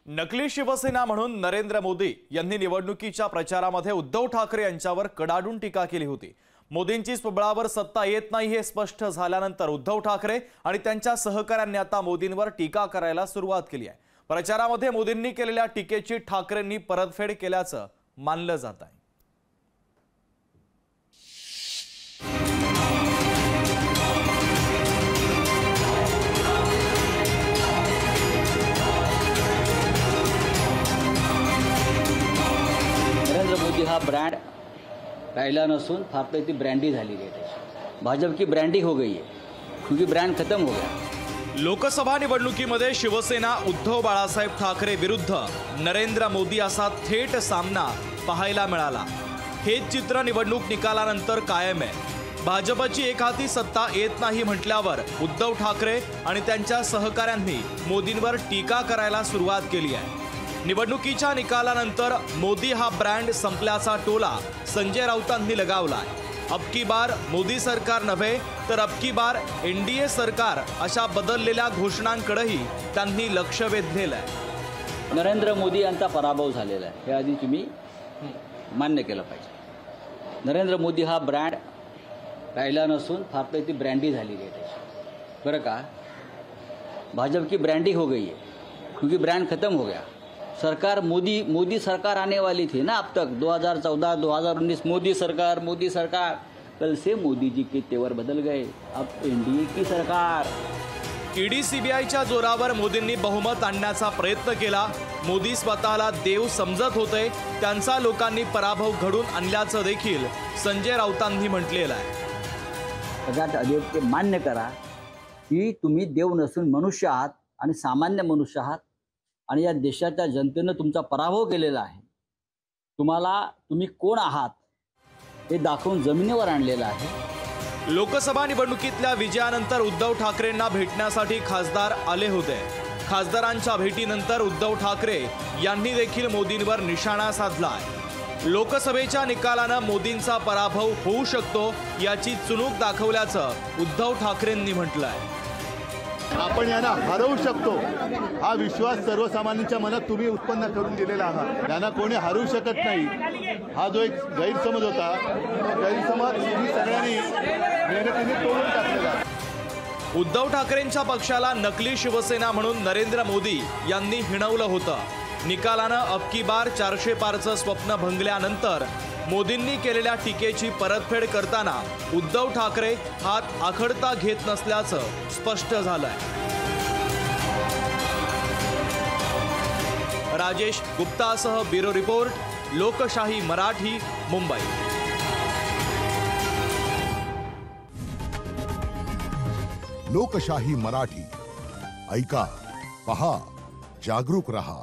नकली शिवसेना म्हणून नरेंद्र मोदी यांनी निवडणुकीच्या प्रचारामध्ये उद्धव ठाकरे यांच्यावर कडाडून टीका केली होती। मोदींची स्वबळावर सत्ता येत नाही हे स्पष्ट झाल्यानंतर उद्धव ठाकरे आणि त्यांच्या सहकाऱ्यांनी आता मोदींवर टीका करायला सुरुवात केली आहे। प्रचारामध्ये मोदींनी केलेल्या टीकेची ठाकरेंनी परतफेड केल्याचं मानलं जात आहे। नरेंद्र मोदी हा ब्रांड राहिला नसून फार ती ब्रँडी झाली आहे। भाजप की ब्रँडी हो गई है क्योंकि ब्रँड खत्म हो गया। लोकसभा निवडणुकीमध्ये शिवसेना उद्धव बाळासाहेब ठाकरे विरुद्ध नरेंद्र मोदी असा थेट सामना पाहायला मिळाला। हे चित्र निवडणूक निकालानंतर कायम आहे। भाजपची एकहाती सत्ता येत नाही म्हटल्यावर उद्धव ठाकरे आणि त्यांच्या सहकाऱ्यांनी मोदींवर टीका करायला सुरुवात केली आहे। निवडणुकीच्या निकालानंतर मोदी हा ब्रँड संपल्याचा टोला संजय राऊतांनी लगावलाय। अब की बार मोदी सरकार नव्हे तर अब की बार एनडीए सरकार अशा बदललेल्या घोषणांकडेही त्यांनी लक्ष वेधलेलं आहे। नरेंद्र मोदी यांचा पराभव झालेला आहे हे आधी तुम्ही मान्य केलं पाहिजे। नरेंद्र मोदी हा ब्रँड राहिला नसून फार ती ब्रँडी झाली आहे बरं का। भाजप की ब्रँडी हो गई है क्योंकि ब्रँड खत्म हो गया। सरकार मोदी सरकार आने वाली थी ना अब तक 2014 2019 मोदी सरकार कल से मोदी जी के तेवर बदल गए। अब एनडीए की सरकार। ईडी सीबीआयच्या जोरावर मोदींनी बहुमत आणण्याचा प्रयत्न केला। मोदी स्वतःला देव समजत होते, त्यांचा लोकांनी पराभव घडून आणल्याचं देखील संजय राऊतांनी म्हटलेलं आहे। सगळ्यात आधी ते मान्य करा की तुम्ही देव नसून मनुष्य आहात आणि सामान्य मनुष्य आहात आणि या देशाच्या जनतेने तुमचा पराभव केलेला आहे। तुम्ही कोण आहात हे दाखवून जमिनीवर आणलेलं आहे। लोकसभा निवडणुकीतल्या विजयानंतर उद्धव ठाकरेंना भेटण्यासाठी खासदार आले होते। खासदारांच्या भेटीनंतर उद्धव ठाकरे यांनी देखील मोदींवर निशाणा साधलाय। लोकसभेच्या निकालानं मोदींचा पराभव होऊ शकतो याची चुणूक दाखवल्याचं उद्धव ठाकरेंनी म्हटलंय। आपण यांना हरवू शकतो हा विश्वास सर्वसामान्यांच्या मनात तुम्ही उत्पन्न करून दिलेला आहात। यांना कोणी हरवू शकत नाही हा जो एक गैरसमज होता, गैरसमज तुम्ही सगळ्यांनी मेहनतीने तोडून टाकलेला। उद्धव ठाकरेंच्या पक्षाला नकली शिवसेना म्हणून नरेंद्र मोदी यांनी हिणवलं होतं। निकालानं अब की बार 400 पारचं स्वप्न भंगल्यानंतर मोदींनी केलेल्या टीकेची परतफेड करताना उद्धव ठाकरे हात आखडता घेत नसल्याचं स्पष्ट झालंय। राजेश गुप्तासह ब्युरो रिपोर्ट, लोकशाही मराठी, मुंबई। लोकशाही मराठी ऐका, पहा, जागरूक रहा।